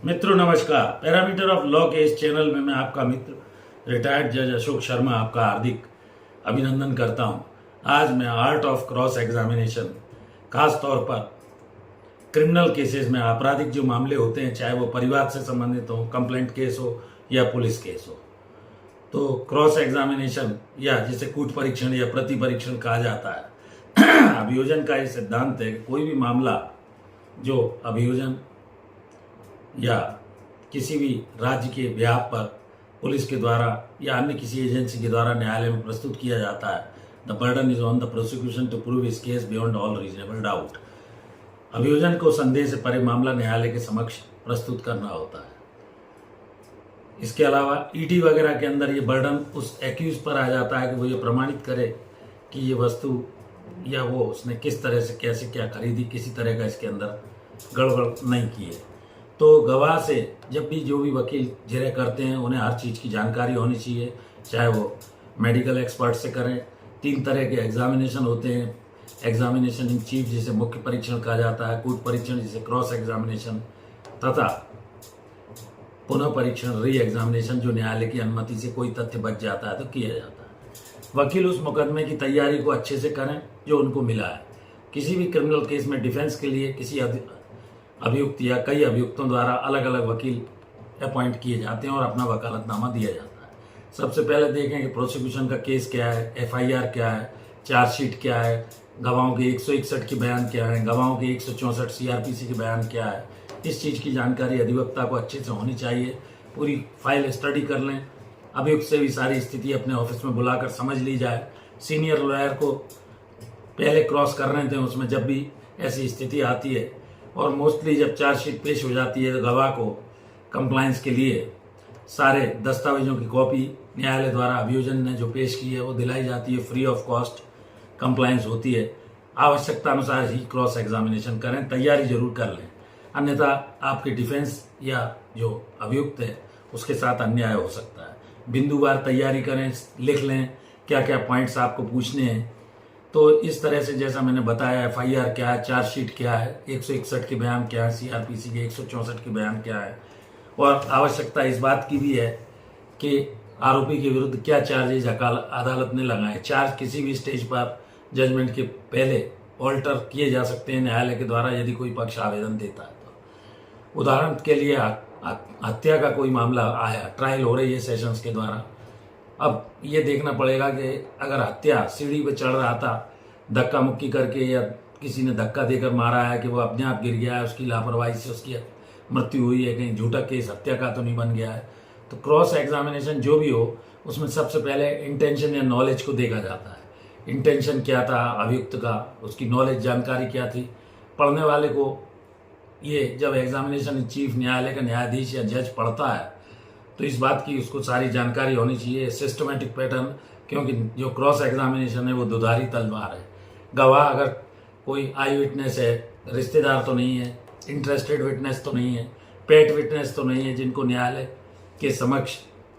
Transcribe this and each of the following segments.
मित्रों नमस्कार। Parameter of law के इस चैनल में मैं आपका मित्र रिटायर्ड जज अशोक शर्मा आपका हार्दिक अभिनंदन करता हूं। आज मैं आर्ट ऑफ क्रॉस एग्जामिनेशन, खास तौर पर क्रिमिनल केसेस में आपराधिक जो मामले होते हैं, चाहे वो परिवार से संबंधित हो, कंप्लेंट केस हो या पुलिस केस हो, तो क्रॉस एग्जामिनेशन या जिसे कूट परीक्षण या प्रति परीक्षण कहा जाता है अभियोजन का ये सिद्धांत है कि कोई भी मामला जो अभियोजन या किसी भी राज्य के बिहाफ पर पुलिस के द्वारा या अन्य किसी एजेंसी के द्वारा न्यायालय में प्रस्तुत किया जाता है, the burden is on the prosecution to prove his case beyond all reasonable doubt. अभियोजन को संदेह से परे मामला न्यायालय के समक्ष प्रस्तुत करना होता है। इसके अलावा ईडी वगैरह के अंदर ये बर्डन उस एक्यूज पर आ जाता है कि वो ये प्रमाणित करे कि ये वस्तु या वो उसने किस तरह से कैसे क्या खरीदी, किसी तरह का इसके अंदर गड़बड़ नहीं की है। तो गवाह से जब भी जो भी वकील जिरह करते हैं उन्हें हर चीज़ की जानकारी होनी चाहिए, चाहे वो मेडिकल एक्सपर्ट से करें। 3 तरह के एग्जामिनेशन होते हैं, एग्जामिनेशन इन चीफ जिसे मुख्य परीक्षण कहा जाता है, कूट परीक्षण जिसे क्रॉस एग्जामिनेशन, तथा पुनः परीक्षण री एग्जामिनेशन जो न्यायालय की अनुमति से कोई तथ्य बच जाता है तो किया जाता है। वकील उस मुकदमे की तैयारी को अच्छे से करें जो उनको मिला है। किसी भी क्रिमिनल केस में डिफेंस के लिए किसी अभियुक्त या कई अभियुक्तों द्वारा अलग अलग वकील अपॉइंट किए जाते हैं और अपना वकालतनामा दिया जाता है। सबसे पहले देखें कि प्रोसिक्यूशन का केस क्या है, एफआईआर क्या है, चार्जशीट क्या है, गवाहों के 161 के बयान क्या है, गवाहों के 164 सीआरपीसी के बयान क्या है। इस चीज़ की जानकारी अधिवक्ता को अच्छे से होनी चाहिए। पूरी फाइल स्टडी कर लें, अभियुक्त से भी सारी स्थिति अपने ऑफिस में बुलाकर समझ ली जाए। सीनियर लॉयर को पहले क्रॉस कर रहे थे उसमें जब भी ऐसी स्थिति आती है, और मोस्टली जब चार्जशीट पेश हो जाती है तो गवाह को कंप्लायंस के लिए सारे दस्तावेजों की कॉपी न्यायालय द्वारा अभियोजन ने जो पेश की है वो दिलाई जाती है। फ्री ऑफ कॉस्ट कंप्लायंस होती है। आवश्यकता अनुसार ही क्रॉस एग्जामिनेशन करें, तैयारी जरूर कर लें, अन्यथा आपके डिफेंस या जो अभियुक्त है उसके साथ अन्याय हो सकता है। बिंदुवार तैयारी करें, लिख लें क्या क्या पॉइंट्स आपको पूछने हैं। तो इस तरह से जैसा मैंने बताया, एफआईआर क्या है, चार्जशीट क्या है, 161 के बयान क्या है, सीआरपीसी के 164 के बयान क्या है, और आवश्यकता इस बात की भी है कि आरोपी के विरुद्ध क्या चार्जेज अदालत ने लगाए। चार्ज किसी भी स्टेज पर जजमेंट के पहले ऑल्टर किए जा सकते हैं न्यायालय के द्वारा यदि कोई पक्ष आवेदन देता है तो। उदाहरण के लिए हत्या का कोई मामला आया, ट्रायल हो रही है सेशंस के द्वारा। अब ये देखना पड़ेगा कि अगर हत्या सीढ़ी पे चढ़ रहा था, धक्का मुक्की करके या किसी ने धक्का देकर मारा है कि वो अपने आप गिर गया है, उसकी लापरवाही से उसकी मृत्यु हुई है, कहीं झूठा केस हत्या का तो नहीं बन गया है, तो क्रॉस एग्जामिनेशन जो भी हो उसमें सबसे पहले इंटेंशन या नॉलेज को देखा जाता है। इंटेंशन क्या था अभियुक्त का, उसकी नॉलेज जानकारी क्या थी। पढ़ने वाले को ये जब एग्जामिनेशन चीफ न्यायालय का न्यायाधीश या जज पढ़ता है तो इस बात की उसको सारी जानकारी होनी चाहिए, सिस्टमेटिक पैटर्न, क्योंकि जो क्रॉस एग्जामिनेशन है वो दुधारी तलवार है। गवाह अगर कोई आई विटनेस है, रिश्तेदार तो नहीं है, इंटरेस्टेड विटनेस तो नहीं है, पेट विटनेस तो नहीं है जिनको न्यायालय के समक्ष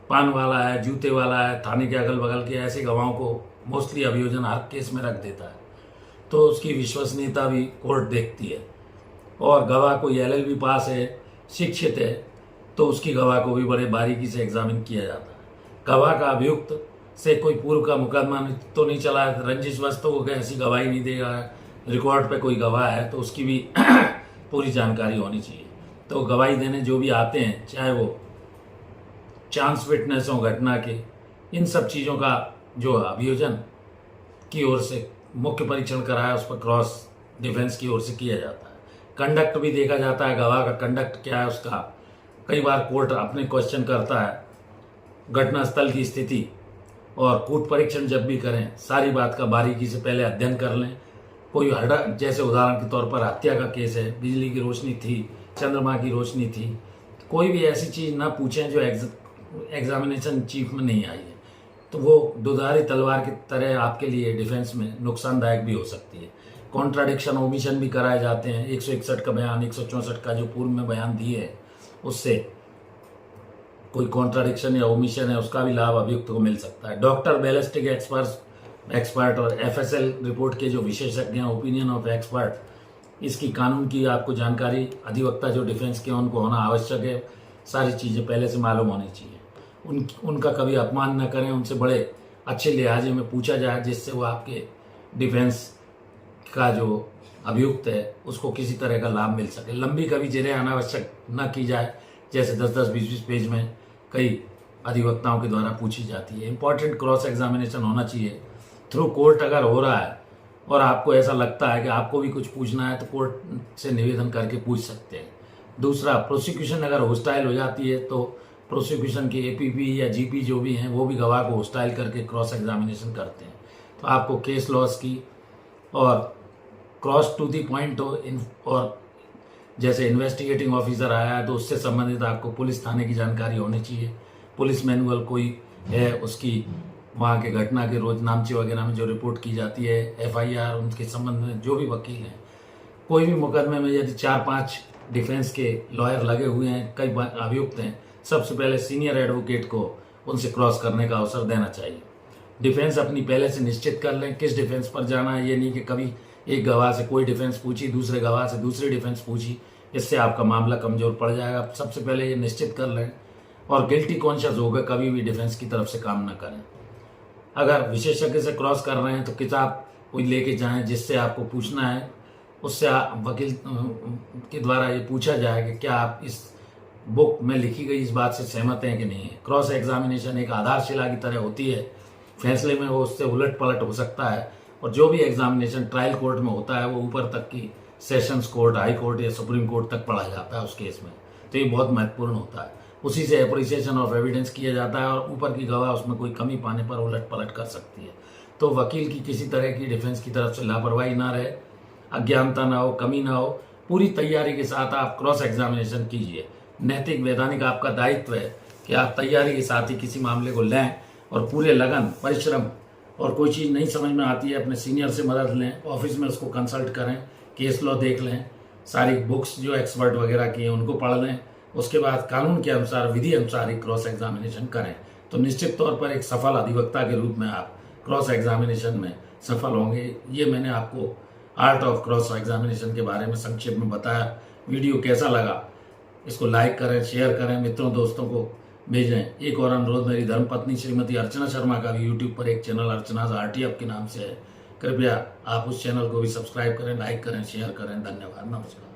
पान वाला है, जूते वाला है, थाने के अगल बगल के ऐसे गवाहों को मोस्टली अभियोजन हर केस में रख देता है, तो उसकी विश्वसनीयता भी कोर्ट देखती है। और गवाह कोई एलएलबी पास है, शिक्षित है, तो उसकी गवाह को भी बड़े बारीकी से एग्जामिन किया जाता है। गवाह का अभियुक्त से कोई पूर्व का मुकदमा तो नहीं चला है, रंजिशवश तो वो ऐसी गवाही नहीं देगा, रिकॉर्ड पे कोई गवाह है तो उसकी भी पूरी जानकारी होनी चाहिए। तो गवाही देने जो भी आते हैं, चाहे वो चांस विटनेस हो घटना के, इन सब चीज़ों का जो अभियोजन की ओर से मुख्य परीक्षण कराया उस पर क्रॉस डिफेंस की ओर से किया जाता है। कंडक्ट भी देखा जाता है, गवाह का कंडक्ट क्या है उसका। कई बार कोर्ट अपने क्वेश्चन करता है घटनास्थल की स्थिति, और कूट परीक्षण जब भी करें सारी बात का बारीकी से पहले अध्ययन कर लें। कोई जैसे उदाहरण के तौर पर हत्या का केस है, बिजली की रोशनी थी, चंद्रमा की रोशनी थी, कोई भी ऐसी चीज़ ना पूछें जो एग्जामिनेशन चीफ में नहीं आई है, तो वो दुधारी तलवार की तरह आपके लिए डिफेंस में नुकसानदायक भी हो सकती है। कॉन्ट्राडिक्शन, ओमिशन भी कराए जाते हैं। 161 का बयान, 164 का जो पूर्व में बयान दिए है उससे कोई कॉन्ट्राडिक्शन या ओमिशन है उसका भी लाभ अभियुक्त को मिल सकता है। डॉक्टर, बैलिस्टिक एक्सपर्ट और एफएसएल रिपोर्ट के जो विशेषज्ञ हैं, ओपिनियन ऑफ एक्सपर्ट, इसकी कानून की आपको जानकारी, अधिवक्ता जो डिफेंस के उनको होना आवश्यक है, सारी चीज़ें पहले से मालूम होनी चाहिए। उनका कभी अपमान न करें, उनसे बड़े अच्छे लिहाजे में पूछा जाए जिससे वो आपके डिफेंस का जो अभियुक्त है उसको किसी तरह का लाभ मिल सके। लंबी कभी जेलें अनावश्यक न की जाए, जैसे 10-10, 20-20 पेज में कई अधिवक्ताओं के द्वारा पूछी जाती है। इंपॉर्टेंट क्रॉस एग्जामिनेशन होना चाहिए थ्रू कोर्ट। अगर हो रहा है और आपको ऐसा लगता है कि आपको भी कुछ पूछना है तो कोर्ट से निवेदन करके पूछ सकते हैं। दूसरा, प्रोसिक्यूशन अगर होस्टाइल हो जाती है तो प्रोसिक्यूशन के एपीपी या जीपी जो भी हैं वो भी गवाह को होस्टाइल करके क्रॉस एग्जामिनेशन करते हैं। तो आपको केस लॉस की और क्रॉस टू दी पॉइंट हो और जैसे इन्वेस्टिगेटिंग ऑफिसर आया है तो उससे संबंधित आपको पुलिस थाने की जानकारी होनी चाहिए। पुलिस मैनुअल कोई है उसकी, वहाँ के घटना के रोज नामचे वगैरह में जो रिपोर्ट की जाती है, एफआईआर, उनके संबंध में जो भी वकील हैं, कोई भी मुकदमे में यदि 4-5 डिफेंस के लॉयर लगे हुए हैं, कई अभियुक्त हैं, सबसे पहले सीनियर एडवोकेट को उनसे क्रॉस करने का अवसर देना चाहिए। डिफेंस अपनी पहले से निश्चित कर लें किस डिफेंस पर जाना है। ये नहीं कि कभी एक गवाह से कोई डिफेंस पूछी, दूसरे गवाह से दूसरी डिफेंस पूछी, इससे आपका मामला कमजोर पड़ जाएगा। सबसे पहले ये निश्चित कर लें और गिल्टी कॉन्शियस होकर कभी भी डिफेंस की तरफ से काम न करें। अगर विशेषज्ञ से क्रॉस कर रहे हैं तो किताब कोई लेके जाएं जिससे आपको पूछना है, उससे वकील के द्वारा ये पूछा जाए कि क्या आप इस बुक में लिखी गई इस बात से सहमत हैं कि नहीं है। क्रॉस एग्जामिनेशन एक आधारशिला की तरह होती है, फैसले में वो उससे उलट पलट हो सकता है। और जो भी एग्जामिनेशन ट्रायल कोर्ट में होता है वो ऊपर तक की सेशंस कोर्ट, हाई कोर्ट या सुप्रीम कोर्ट तक पढ़ा जाता है उस केस में। तो ये बहुत महत्वपूर्ण होता है। उसी से एप्रिसिएशन ऑफ एविडेंस किया जाता है और ऊपर की गवाह उसमें कोई कमी पाने पर उलट पलट कर सकती है। तो वकील की किसी तरह की डिफेंस की तरफ से लापरवाही ना रहे, अज्ञानता ना हो, कमी ना हो, पूरी तैयारी के साथ आप क्रॉस एग्जामिनेशन कीजिए। नैतिक वैधानिक आपका दायित्व है कि आप तैयारी के साथ ही किसी मामले को लें और पूरे लगन, परिश्रम, और कोई चीज़ नहीं समझ में आती है अपने सीनियर से मदद लें, ऑफिस में उसको कंसल्ट करें, केस लॉ देख लें, सारी बुक्स जो एक्सपर्ट वगैरह की हैं उनको पढ़ लें, उसके बाद कानून के अनुसार, विधि अनुसार ही क्रॉस एग्जामिनेशन करें। तो निश्चित तौर पर एक सफल अधिवक्ता के रूप में आप क्रॉस एग्जामिनेशन में सफल होंगे। ये मैंने आपको आर्ट ऑफ क्रॉस एग्जामिनेशन के बारे में संक्षेप में बताया। वीडियो कैसा लगा इसको लाइक करें, शेयर करें, मित्रों दोस्तों को भेजें। एक और अनुरोध, मेरी धर्मपत्नी श्रीमती अर्चना शर्मा का भी यूट्यूब पर एक चैनल अर्चनाज आरटीएफ के नाम से है। कृपया आप उस चैनल को भी सब्सक्राइब करें, लाइक करें, शेयर करें। धन्यवाद, नमस्कार।